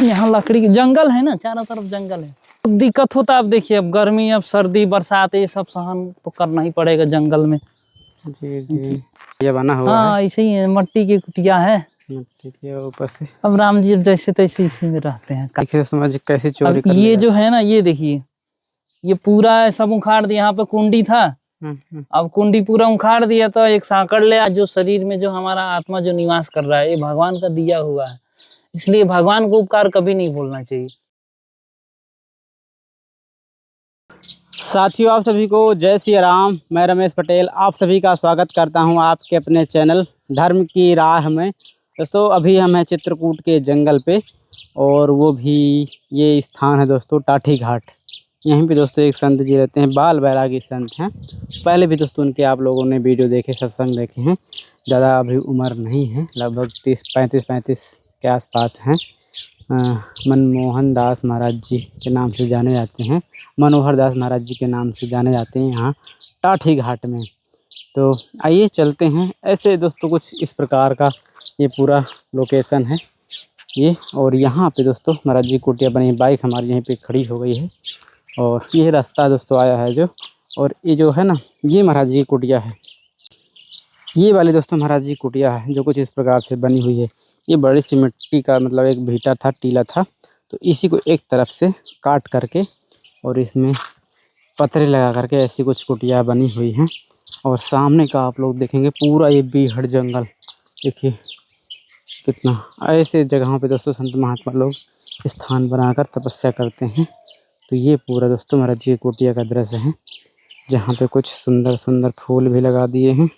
यहाँ लकड़ी की जंगल है ना, चारों तरफ जंगल है। अब दिक्कत होता है, अब देखिए अब गर्मी, अब सर्दी, बरसात, ये सब सहन तो करना ही पड़ेगा जंगल में। जी जी, ये बना हुआ है। हाँ ऐसे ही है, मट्टी की कुटिया है। मिट्टी के ऊपर से अब राम जी जैसे तैसे इसी में रहते हैं। देखिए समझ कैसे चोरी अब कर ये लेगा। जो है ना, ये देखिए, ये पूरा सब उखाड़ दिया। यहाँ पे कुंडी था, अब कुंडी पूरा उखाड़ दिया तो एक सांकड़ ले, जो शरीर में जो हमारा आत्मा जो निवास कर रहा है, ये भगवान का दिया हुआ है, इसलिए भगवान को उपकार कभी नहीं भूलना चाहिए। साथियों, आप सभी को जय श्री राम। मैं रमेश पटेल आप सभी का स्वागत करता हूं आपके अपने चैनल धर्म की राह में। दोस्तों अभी हम हैं चित्रकूट के जंगल पे, और वो भी ये स्थान है दोस्तों टाठी घाट। यहीं पे दोस्तों एक संत जी रहते हैं, बाल बैरागी संत हैं। पहले भी दोस्तों उनके आप लोगों ने वीडियो देखे, सत्संग देखे हैं। ज़्यादा अभी उम्र नहीं है, लगभग 35 के आसपास हैं। मनमोहन दास महाराज जी के नाम से जाने जाते हैं, मनोहर दास महाराज जी के नाम से जाने जाते हैं यहाँ टाठी घाट में। तो आइए चलते हैं। ऐसे दोस्तों कुछ इस प्रकार का ये पूरा लोकेशन है ये। और यहाँ पे दोस्तों महाराज जी कुटिया बनी, बाइक हमारी यहीं पे खड़ी हो गई है, और ये रास्ता दोस्तों आया है जो, और ये जो है ना, ये महाराज जी की कुटिया है। ये वाली दोस्तों महाराज जी की कुटिया है जो कुछ इस प्रकार से बनी हुई है। ये बड़ी सी मिट्टी का मतलब एक भीटा था, टीला था, तो इसी को एक तरफ से काट करके और इसमें पतरे लगा करके ऐसी कुछ कुटिया बनी हुई हैं। और सामने का आप लोग देखेंगे पूरा ये बीहड़ जंगल, देखिए कितना। ऐसे जगहों पे दोस्तों संत महात्मा लोग स्थान बनाकर तपस्या करते हैं। तो ये पूरा दोस्तों महाराज जी की कुटिया का दृश्य है, जहाँ पे कुछ सुंदर सुंदर फूल भी लगा दिए हैं।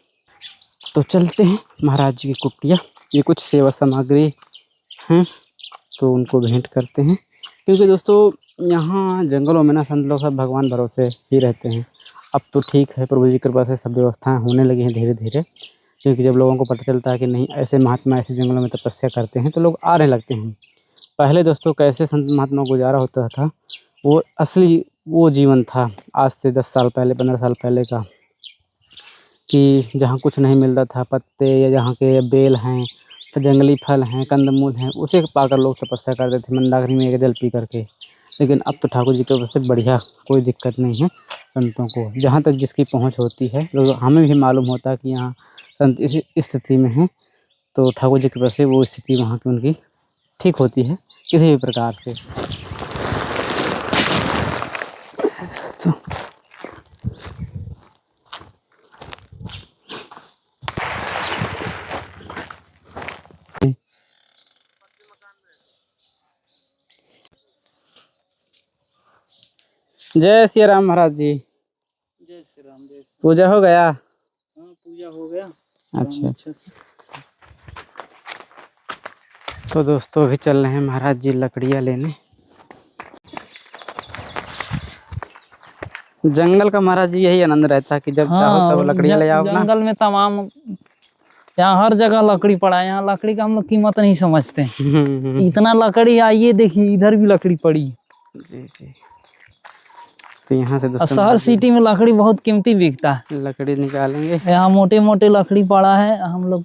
तो चलते हैं महाराज जी की कुटिया। ये कुछ सेवा सामग्री हैं तो उनको भेंट करते हैं, क्योंकि दोस्तों यहाँ जंगलों में ना संत लोग सब भगवान भरोसे ही रहते हैं। अब तो ठीक है, प्रभु जी की कृपा से सब व्यवस्थाएं होने लगी हैं धीरे धीरे, क्योंकि जब लोगों को पता चलता है कि नहीं ऐसे महात्मा ऐसे जंगलों में तपस्या करते हैं तो लोग आने लगते हैं। पहले दोस्तों कैसे संत महात्मा गुजारा होता था, वो असली वो जीवन था आज से 10 साल पहले 15 साल पहले का, कि जहाँ कुछ नहीं मिलता था, पत्ते या जहाँ के बेल हैं तो जंगली फल हैं, कंदमूल हैं, उसे पाकर लोग तपस्या करते थे मंदाकिनी में एक जल पी करके। लेकिन अब तो ठाकुर जी की वजह से बढ़िया, कोई दिक्कत नहीं है संतों को, जहाँ तक जिसकी पहुँच होती है। लोग हमें भी मालूम होता है कि यहाँ संत इस स्थिति में हैं, तो ठाकुर जी की वजह से वो स्थिति वहाँ की उनकी ठीक होती है किसी भी प्रकार से। तो जय श्री राम महाराज जी। जय श्री राम। जय श्री पूजा हो गया? राम। हाँ पूजा हो गया। अच्छा। तो दोस्तों अभी चल रहे हैं महाराज जी लकड़ियाँ लेने। जंगल का महाराज जी यही आनंद रहता है कि जब चाहो तब लकड़ियाँ ले आओ ना। जंगल में तमाम, यहाँ हर जगह लकड़ी पड़ा है। यहाँ लकड़ी का हम लोग कीमत नहीं समझते। इतना लकड़ी, आइए देखिए इधर भी लकड़ी पड़ी। जी जी। तो यहाँ से दोस्तों शहर सिटी में लकड़ी बहुत कीमती बिकता है। लकड़ी निकालेंगे, यहाँ मोटे मोटे लकड़ी पड़ा है, हम लोग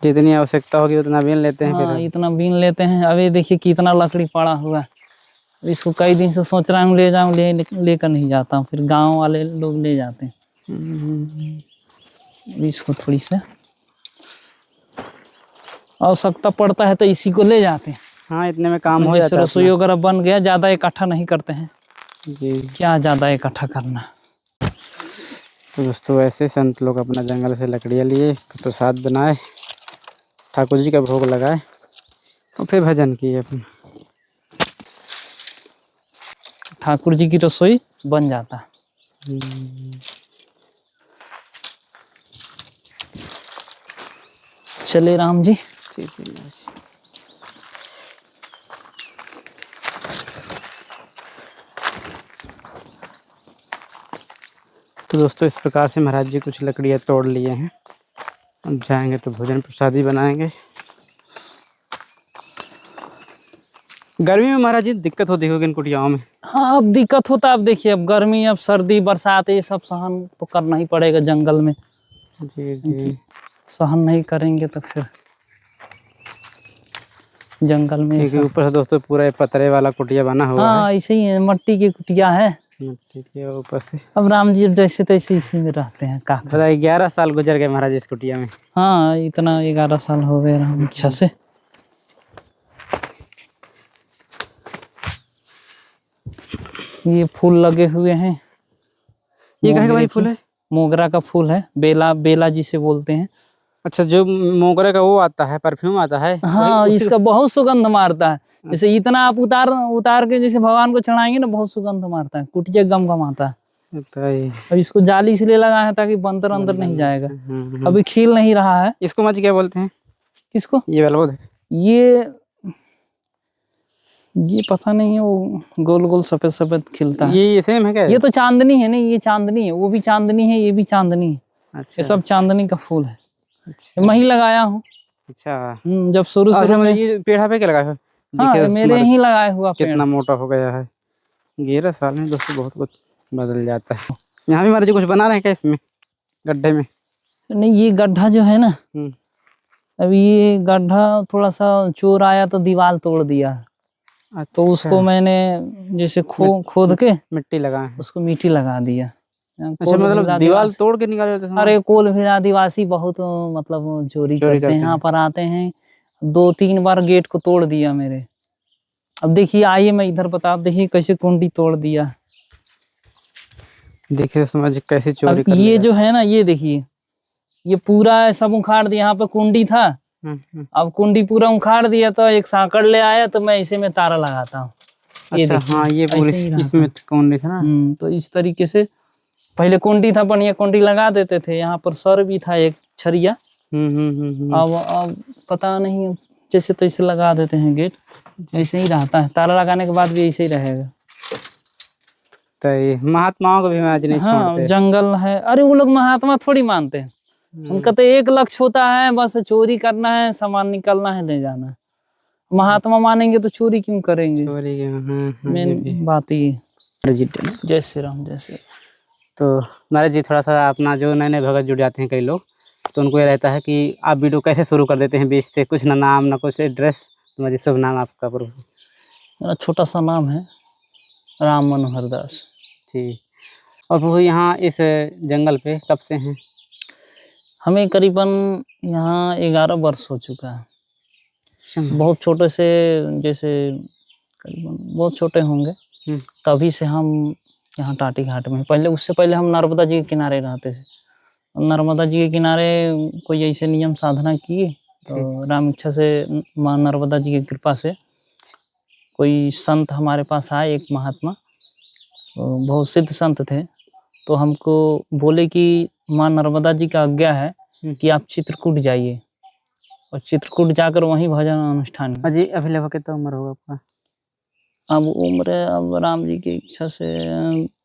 जितनी आवश्यकता होगी उतना बीन लेते हैं। हाँ फिर इतना बीन लेते हैं। अभी देखिए कितना लकड़ी पड़ा हुआ है। इसको कई दिन से सोच रहा हूँ ले जाऊँ, लेकर नहीं जाता हूँ, फिर गांव वाले लोग ले जाते हैं। इसको थोड़ी से आवश्यकता पड़ता है तो इसी को ले जाते हैं। हाँ इतने में काम हो जाता है। रसोई वगैरह बन गया, ज़्यादा इकट्ठा नहीं करते हैं जी। क्या ज़्यादा इकट्ठा करना। तो दोस्तों ऐसे संत लोग अपना जंगल से लकड़ियाँ लिए, प्रसाद बनाए, ठाकुर जी का भोग लगाए और फिर भजन किए अपने। ठाकुर जी की रसोई बन जाता है। चले राम जी। तो दोस्तों इस प्रकार से महाराज जी कुछ लकड़ियाँ तोड़ लिए हैं। अब जाएंगे तो भोजन प्रसादी बनाएंगे। गर्मी में महाराज जी दिक्कत होती होगी इन कुटियाओं में। हाँ अब दिक्कत होता है। अब देखिए अब गर्मी, अब सर्दी, बरसात, ये सब सहन तो करना ही पड़ेगा जंगल में। जी जी। सहन नहीं करेंगे तो फिर जंगल में क्योंकि ऐसा। ऊपर से दोस्तों पूरा ये पतरे वाला कुटिया बना हुआ है। हाँ ऐसे ही है, मट्टी की कुटिया है। मिट्टी के ऊपर से। अब राम जी जैसे तैसे इसी में रहते हैं का। पता 11 साल गुजर गए महाराज इस कुटिया में। हाँ इतना 11 साल हो गए राम इच्छा से। ये फूल लगे हुए हैं। ये कहे का भाई मोगरे फूल की- है? मोगरा का फूल है, बेला बेला जिसे बोलते हैं। अच्छा, जो मोगरे का वो आता है, परफ्यूम आता है। हाँ उसी इसका बहुत सुगंध मारता है। जैसे इतना आप उतार उतार के जैसे भगवान को चढ़ाएंगे ना, बहुत सुगंध मारता है, कुटिया गम गमाता है। तो ये। अब इसको जाली इसलिए लगा है ताकि बंदर अंदर नहीं जाएगा। हम्म। अभी खिल नहीं रहा है। इसको मज क्या बोलते हैं? किसको? ये वाला बोल। ये पता नहीं है, वो गोल गोल सफेद सफेद खिलता है। ये सेम है क्या? ये तो चांदनी है। नहीं ये चांदनी है, वो भी चांदनी है, ये भी चांदनी है। अच्छा ये सब चांदनी का फूल है। अच्छा मैं ही लगाया हूँ। अच्छा। जब शुरू अच्छा, में। ये पेड़ पे क्या लगा है? हाँ देखिए मेरे ही लगाया हुआ पेड़। कितना मोटा हो गया है। 11 साल में दोस्तों बहुत कुछ बदल जाता है। यहाँ भी महाराज जी कुछ बना रहे हैं क्या इसमें गड्ढे में? नहीं ये गड्ढा जो है ना, अभी ये गड्ढा थोड़ा सा चोर आया तो दीवार तोड़ दिया। तो उसको मैंने जैसे खोद के मिट्टी लगा है। उसको मिट्टी लगा दिया। अच्छा, मतलब दीवार तोड़ के निकाल देते हैं? अरे कोल फिर आदिवासी बहुत मतलब चोरी करते हैं। यहाँ पर आते हैं, 2-3 बार गेट को तोड़ दिया मेरे। अब देखिए आइए मैं इधर बता, देखिए कैसे कुंडी तोड़ दिया। देखिए समझ कैसे चोरी अब कर ये लिया। जो है ना, ये देखिए ये पूरा सब उखाड़ दिया। यहाँ पे कुंडी था, अब कुंडी पूरा उखाड़ दिया तो एक सांकड़ ले आया, तो मैं इसी में तारा लगाता हूँ। ये अच्छा, देखिए हाँ ये ऐसे पूरी ही रहता इसमें कुंडी था ना। तो इस तरीके से पहले कुंडी था, बढ़िया कुंडी लगा देते थे। यहाँ पर सर भी था एक छरिया। अब पता नहीं, जैसे तैसे लगा देते हैं गेट। ऐसे ही रहता है, ताला लगाने के बाद भी ऐसे ही रहेगा। तो ये महात्माओं को भी आज नहीं हाँ छोड़ते। जंगल है। अरे वो लोग महात्मा थोड़ी मानते हैं। उनका तो एक लक्ष्य होता है, बस चोरी करना है, सामान निकलना है, ले जाना है। महात्मा मानेंगे तो चोरी क्यों करेंगे? चोरी के मेन बात ये। जय श्री राम, जय श्री राम। तो महाराज जी थोड़ा सा अपना जो नए नए भगत जुड़ जाते हैं कई लोग, तो उनको ये रहता है कि आप वीडियो कैसे शुरू कर देते हैं बीच से, कुछ ना नाम ना कुछ एड्रेस। तो मुझे शुभ नाम आपका प्रभु? मेरा छोटा सा नाम है राम मनोहर दास जी। और प्रभु यहाँ इस जंगल पे कब से हैं? हमें करीबन यहाँ 11 वर्ष हो चुका है। बहुत छोटे से, जैसे करीबन बहुत छोटे होंगे तभी से हम यहाँ टाटी घाट में। पहले उससे पहले हम नर्मदा जी के किनारे रहते थे। नर्मदा जी के किनारे कोई ऐसे नियम साधना किए, तो राम इच्छा से माँ नर्मदा जी की कृपा से कोई संत हमारे पास आए, एक महात्मा, तो बहुत सिद्ध संत थे। तो हमको बोले कि माँ नर्मदा जी का आज्ञा है कि आप चित्रकूट जाइए, और चित्रकूट जाकर वहीं भजन अनुष्ठान। अजी अभी लगभग कितना उम्र होगा आपका? अब उम्र, अब राम जी की इच्छा से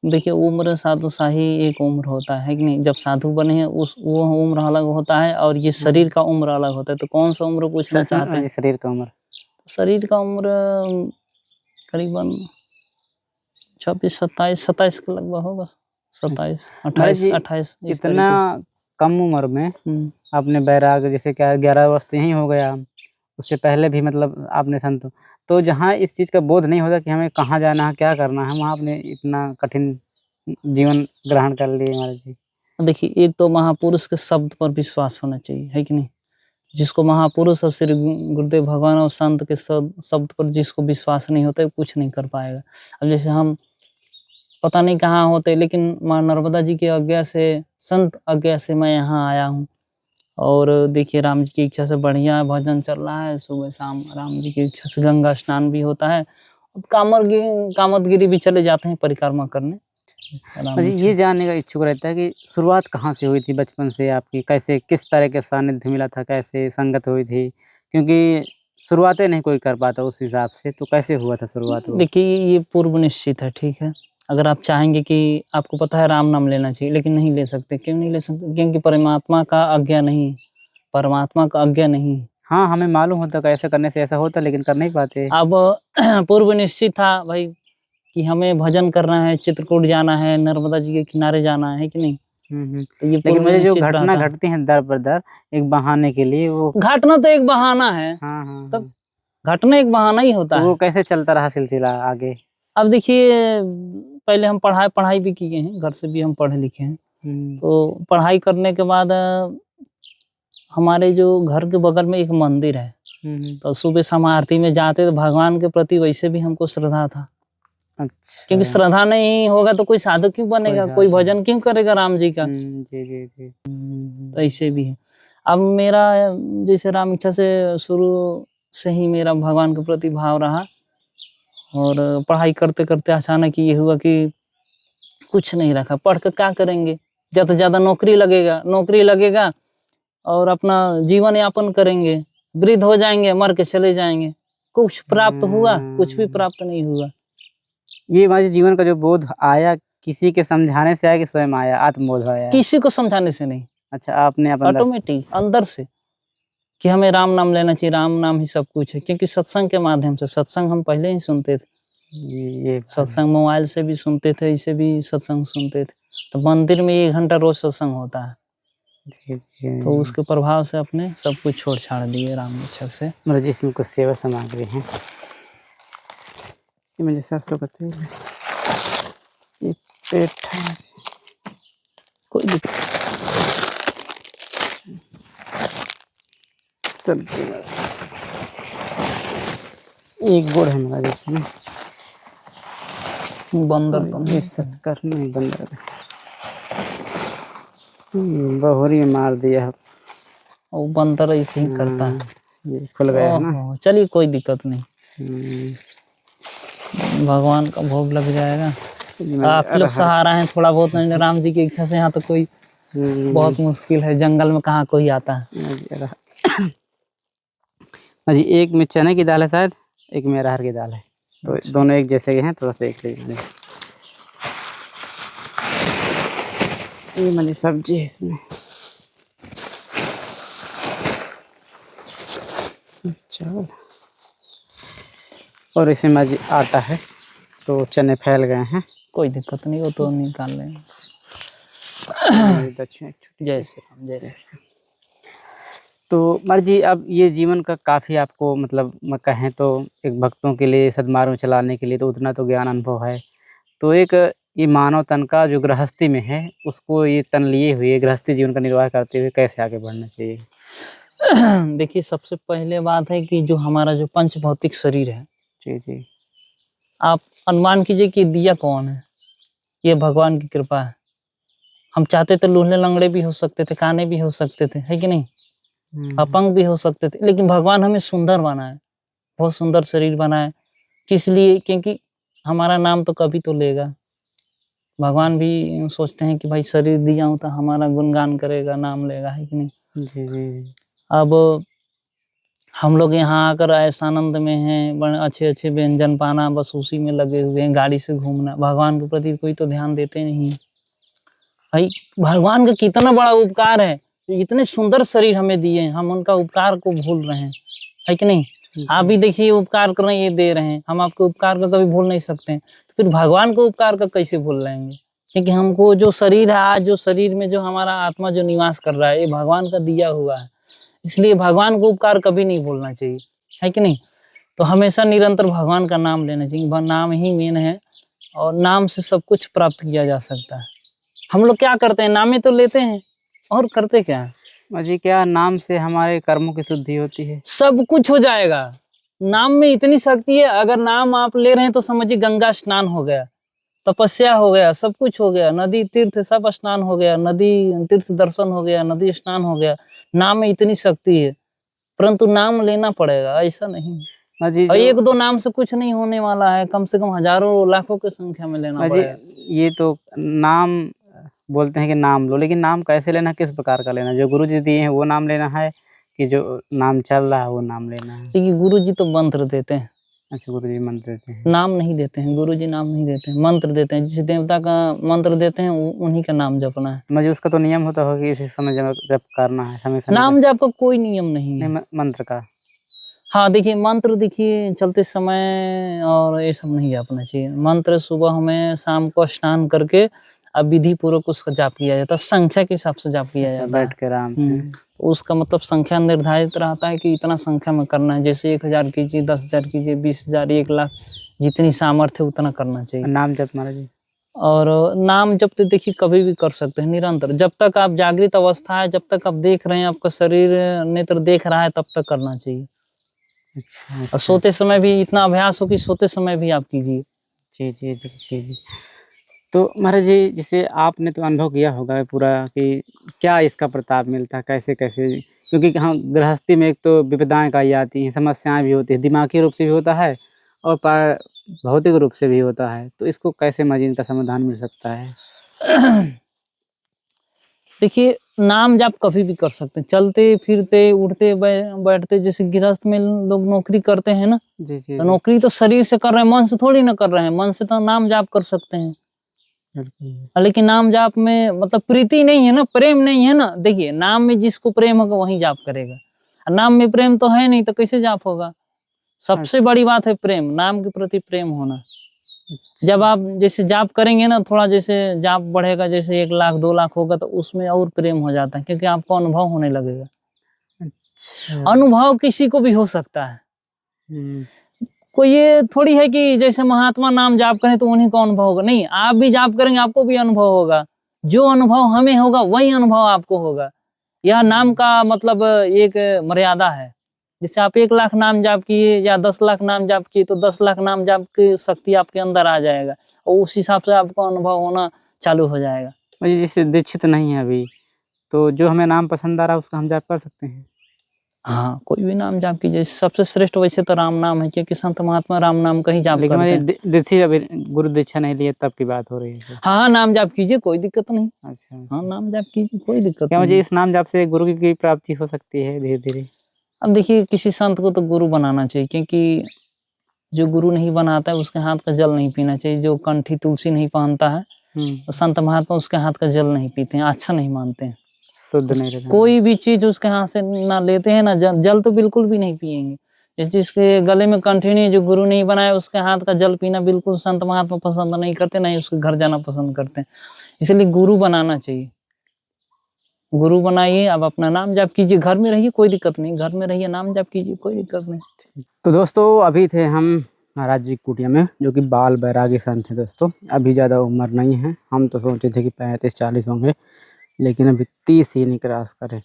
देखिए, उम्र साधु शाही एक उम्र होता है कि नहीं। जब साधु बने हैं उस वो उम्र अलग होता है, और ये शरीर का उम्र अलग होता है। तो कौन सा उम्र पूछना चाहते हैं? शरीर का उम्र? शरीर का उम्र करीबन 26-27 के लगभग होगा। 27, 28। इतना कम उम्र में आपने बैराग, जैसे क्या 11 वर्ष तो यही हो गया, उससे पहले भी मतलब आपने संत, तो जहाँ इस चीज़ का बोध नहीं होता कि हमें कहाँ जाना है, क्या करना है, वहाँ आपने इतना कठिन जीवन ग्रहण कर लिए महाराज जी। देखिए, एक तो महापुरुष के शब्द पर विश्वास होना चाहिए, है कि नहीं। जिसको महापुरुष और श्री गुरुदेव भगवान और संत के शब्द पर जिसको विश्वास नहीं होता है, कुछ नहीं कर पाएगा। अब जैसे हम पता नहीं कहाँ होते, लेकिन माँ नर्मदा जी की आज्ञा से, संत आज्ञा से मैं यहाँ आया हूँ। और देखिए राम जी की इच्छा से बढ़िया भजन चल रहा है, सुबह शाम राम जी की इच्छा से गंगा स्नान भी होता है। कामतगिरी भी चले जाते हैं परिक्रमा करने। ये जानने का इच्छुक रहता है कि शुरुआत कहाँ से हुई थी बचपन से आपकी, कैसे किस तरह के सानिध्य मिला था, कैसे संगत हुई थी? क्योंकि शुरुआतें नहीं कोई कर पाता उस हिसाब से, तो कैसे हुआ था शुरुआत? देखिए ये पूर्व निश्चित है, ठीक है। अगर आप चाहेंगे कि आपको पता है राम नाम लेना चाहिए, लेकिन नहीं ले सकते। क्यों नहीं ले सकते? क्योंकि परमात्मा का आज्ञा नहीं, परमात्मा का आज्ञा नहीं। हाँ हमें मालूम होता कि ऐसा करने से ऐसा होता, लेकिन कर नहीं पाते। अब पूर्व निश्चित था भाई कि हमें भजन करना है, चित्रकूट जाना है, नर्मदा जी के किनारे जाना है कि नहीं। तो ये लेकिन मुझे जो घटना घटती है दर पर दर एक बहाने के लिए, वो घटना तो एक बहाना है। हाँ तब घटना एक बहाना ही होता तो है। वो कैसे चलता रहा सिलसिला आगे? अब देखिए, पहले हम पढ़ाई भी किए हैं, घर से भी हम पढ़े लिखे हैं। तो पढ़ाई करने के बाद हमारे जो घर के बगल में एक मंदिर है, तो सुबह शाम आरती में जाते, तो भगवान के प्रति वैसे भी हमको श्रद्धा था। अच्छा। क्योंकि श्रद्धा नहीं होगा तो कोई साधु क्यों बनेगा, कोई भजन क्यों करेगा राम जी का। जी जी जी। तो ऐसे भी है। अब मेरा जैसे राम इच्छा से शुरू से ही मेरा भगवान के प्रति भाव रहा, और पढ़ाई करते करते अचानक ये हुआ कि कुछ नहीं रखा, पढ़ कर क्या करेंगे, ज्यादा से ज्यादा नौकरी लगेगा और अपना जीवन यापन करेंगे, वृद्ध हो जाएंगे, मर के चले जाएंगे। कुछ प्राप्त हुआ? कुछ भी प्राप्त नहीं हुआ। ये हमारे जीवन का जो बोध आया, किसी के समझाने से आया कि स्वयं आया, आत्मबोध आया? किसी को समझाने से नहीं, अच्छा, आपने अपना ऑटोमेटिक अंदर से कि हमें राम नाम लेना चाहिए, राम नाम ही सब कुछ है। क्योंकि सत्संग के माध्यम से, सत्संग हम पहले ही सुनते थे, ये सत्संग मोबाइल से भी सुनते थे, इसे भी सत्संग सुनते थे। तो मंदिर में 1 घंटा रोज सत्संग होता है, तो उसके प्रभाव से अपने सब कुछ छोड़ छाड़ दिए राम इच्छा से। मतलब जिसमें कुछ सेवा सामग्री है, ये मुझे सरसों का तेल है, ये पेठा है, कोई दिक्कत सब्जी, एक गुड़ है मेरा जिसमें बंदर तो ये शक्कर नहीं, बंदर बहुरी मार दिया। वो बंदर ऐसे ही करता है। ये खुल गया है ना। चलिए कोई दिक्कत नहीं, भगवान का भोग लग जाएगा। आप लोग सहारा हैं थोड़ा बहुत, नहीं राम जी की इच्छा से यहाँ तो कोई बहुत मुश्किल है, जंगल में कहाँ कोई आता है। जी, एक में चने की दाल है शायद, एक में अरहर की दाल है, तो दोनों एक जैसे हैं, थोड़ा सा एक ले। ये मजी सब्जी है इसमें, चावल, और इसमें मजी आटा है, तो चने फैल गए हैं। कोई दिक्कत नहीं, वो तो निकाल लेंगे। जय श्री राम, जय श्री राम। तो मर्जी, अब ये जीवन का काफ़ी आपको मतलब कहें तो एक भक्तों के लिए सदमार्ग में चलाने के लिए तो उतना तो ज्ञान अनुभव है, तो एक ये मानव तन का जो गृहस्थी में है, उसको ये तन लिए हुए गृहस्थी जीवन का निर्वाह करते हुए कैसे आगे बढ़ना चाहिए? देखिए, सबसे पहले बात है कि जो हमारा जो पंच भौतिक शरीर है, जी जी, आप अनुमान कीजिए कि दिया कौन है? ये भगवान की कृपा है। हम चाहते तो लूले लंगड़े भी हो सकते थे, काने भी हो सकते थे, है कि नहीं, अपंग भी हो सकते थे, लेकिन भगवान हमें सुंदर बनाए, बहुत सुंदर शरीर बनाए। किस लिए? क्योंकि हमारा नाम तो कभी तो लेगा। भगवान भी सोचते हैं कि भाई शरीर दिया हूं तो हमारा गुणगान करेगा, नाम लेगा, है कि नहीं। जी जी। अब हम लोग यहाँ आकर ऐसा आनंद में हैं, बड़े अच्छे अच्छे व्यंजन पाना, बस उसी में लगे हुए हैं, गाड़ी से घूमना, भगवान के प्रति कोई तो ध्यान देते नहीं। भाई भगवान का कितना बड़ा उपकार है, इतने सुंदर शरीर हमें दिए हैं, हम उनका उपकार को भूल रहे हैं, है कि नहीं। आप भी देखिए, उपकार कर रहे हैं, ये दे रहे हैं, हम आपके उपकार का कभी भूल नहीं सकते हैं, तो फिर भगवान को उपकार का कैसे भूल लेंगे? क्योंकि हमको जो शरीर है आज, जो शरीर में जो हमारा आत्मा जो निवास कर रहा है, ये भगवान का दिया हुआ है, इसलिए भगवान को उपकार कभी नहीं भूलना चाहिए, है कि नहीं। तो हमेशा निरंतर भगवान का नाम लेना चाहिए, नाम ही मेन है, और नाम से सब कुछ प्राप्त किया जा सकता है। हम लोग क्या करते हैं, नामे तो लेते हैं और करते क्या है जी, क्या नाम से हमारे कर्मों की शुद्धि होती है, सब कुछ हो जाएगा। नाम में इतनी शक्ति है, अगर नाम आप ले रहे हैं तो समझिए गंगा स्नान हो गया, तपस्या हो गया, सब कुछ हो गया, नदी तीर्थ सब स्नान हो गया, नदी तीर्थ दर्शन हो गया, नदी स्नान हो गया। नाम में इतनी शक्ति है, परंतु नाम लेना पड़ेगा, ऐसा नहीं। और 1-2 नाम से कुछ नहीं होने वाला है, कम से कम हजारों लाखों की संख्या में लेना पड़ेगा। ये तो नाम बोलते हैं कि नाम लो, लेकिन नाम कैसे लेना, किस प्रकार का लेना? जो गुरु जी दिए हैं वो नाम लेना है कि जो नाम चल रहा है वो नाम लेना है? क्योंकि गुरु जी तो मंत्र देते हैं। अच्छा, गुरु जी मंत्र देते हैं, नाम नहीं देते हैं, गुरु जी नाम नहीं देते हैं, मंत्र देते हैं। जिस देवता का मंत्र देते हैं उन्हीं का नाम जपना है। मुझे उसका तो नियम होता होगा कि इसी समय जप करना है हमेशा? नाम जप का कोई नियम नहीं है, मंत्र का। हाँ देखिए, मंत्र देखिए चलते समय और ये सब नहीं जपना चाहिए। मंत्र सुबह हमें शाम को स्नान करके अब विधि पूर्वक उसका जाप किया जाता है, संख्या के हिसाब से जाप किया जाता है। बैठ के आराम से तो उसका मतलब संख्या निर्धारित रहता है कि इतना संख्या में करना है, जैसे 1000 कीजिए, 10,000 कीजिए, 20,000, 1,00,000, जितनी सामर्थ्य उतना करना चाहिए। नाम जप महाराज जी? और नाम जप तो देखिए कभी भी कर सकते हैं, निरंतर, जब तक आप जागृत अवस्था है, जब तक आप देख रहे हैं, आपका शरीर नेत्र देख रहा है, तब तक करना चाहिए। अच्छा, और सोते समय भी इतना अभ्यास हो कि सोते समय भी आप कीजिए। जी जी जी जी जी। तो महाराज जी, जैसे आपने तो अनुभव किया होगा पूरा कि क्या इसका प्रताप मिलता है, कैसे कैसे, क्योंकि हाँ, गृहस्थी में एक तो विपदाएं आई आती हैं, समस्याएं भी होती हैं, दिमागी रूप से भी होता है और भौतिक रूप से भी होता है, तो इसको कैसे महाराज जी इनका समाधान मिल सकता है? देखिए, नाम जाप कभी भी कर सकते हैं, चलते फिरते, उठते बैठते, जैसे गृहस्थ में लोग नौकरी करते हैं ना, जी जी तो जी, नौकरी तो शरीर से कर रहे हैं, मन से थोड़ी ना कर रहे हैं, मन से तो नाम जाप कर सकते हैं। बिल्कुल। लेकिन नाम जाप में मतलब प्रीति नहीं है ना, प्रेम नहीं है ना। देखिए, नाम में जिसको प्रेम होगा वही जाप करेगा, और नाम में प्रेम तो है नहीं, तो कैसे जाप होगा। सबसे बड़ी बात है प्रेम, नाम के प्रति प्रेम होना। जब आप जैसे जाप करेंगे ना, थोड़ा जैसे जाप बढ़ेगा, जैसे 1,00,000 2,00,000 होगा, तो उसमें और प्रेम हो जाता है, क्योंकि आपको अनुभव होने लगेगा। अच्छा। अनुभव किसी को भी हो सकता है, हम्म, कोई ये थोड़ी है कि जैसे महात्मा नाम जाप करें तो उन्हीं को अनुभव होगा, नहीं, आप भी जाप करेंगे, आपको भी अनुभव होगा। जो अनुभव हमें होगा वही अनुभव आपको होगा। यह नाम का मतलब एक मर्यादा है। जैसे आप 1,00,000 नाम जाप किए या 10,00,000 नाम जाप किए, तो 10,00,000 नाम जाप की शक्ति आपके अंदर आ जाएगा, और उस हिसाब से आपको अनुभव होना चालू हो जाएगा। महाराज जी, जैसे दीक्षित नहीं है अभी, तो जो हमें नाम पसंद आ रहा है उसका हम जाप कर सकते हैं? हाँ, कोई भी नाम जाप कीजिए, सबसे श्रेष्ठ वैसे तो राम नाम है, क्योंकि संत महात्मा राम नाम का ही जाप लेकिन करते हमारी हैं। दीक्षित अभी गुरु दीक्षा नहीं लिए तब की बात हो रही है सर। हाँ, नाम जाप कीजिए, कोई दिक्कत नहीं। अच्छा हाँ, अच्छा। नाम जाप कीजिए, कोई दिक्कत क्या नहीं मुझे है। इस नाम जाप से गुरु की प्राप्ति हो सकती है धीरे धीरे? अब देखिए, किसी संत को तो गुरु बनाना चाहिए, क्योंकि जो गुरु नहीं बनाता है उसके हाथ का जल नहीं पीना चाहिए। जो कंठी तुलसी नहीं पहनता है, तो संत महात्मा उसके हाथ का जल नहीं पीते हैं, अच्छा नहीं मानते हैं। शुद्ध नहीं रहता। कोई भी चीज उसके हाथ से ना लेते हैं ना, जल तो बिल्कुल भी नहीं पिएंगे। जिसके गले में कंठी नहीं, जो गुरु नहीं बनाया, उसके हाथ का जल पीना बिल्कुल संत महात्मा पसंद नहीं करते, ना ही उसके घर जाना पसंद करते हैं। इसलिए गुरु बनाना चाहिए। गुरु बनाइए, आप अपना नाम जाप कीजिए, घर में रहिए, कोई दिक्कत नहीं, घर में रहिए, नाम जाप कीजिए, कोई दिक्कत नहीं। तो दोस्तों, अभी थे हम महाराज जी की कुटिया में, जो कि बाल बैरागी संत थे दोस्तों। अभी ज़्यादा उम्र नहीं है, हम तो सोचे थे कि 35-40 होंगे, लेकिन अभी 30 ही नहीं क्रॉस करे।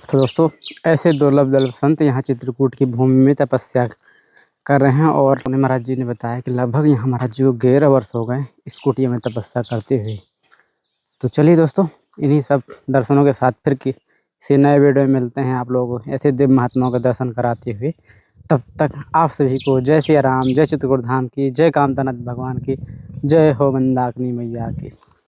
तो दोस्तों, ऐसे दुर्लभ संत यहाँ चित्रकूट की भूमि में तपस्या कर रहे हैं, और उन्हें महाराज जी ने बताया कि लगभग यहाँ महाराज जी को 11 वर्ष हो गए इस कुटिया में तपस्या करते हुए। तो चलिए दोस्तों, इन्हीं सब दर्शनों के साथ फिर किसी नए वीडियो में मिलते हैं आप लोगों को, ऐसे दिव्य महात्माओं का दर्शन कराते हुए। तब तक आप सभी को जय सिया राम, जय चित्रकूट धाम की, जय कामतानाथ भगवान की, जय हो मंदाकिनी मैया की।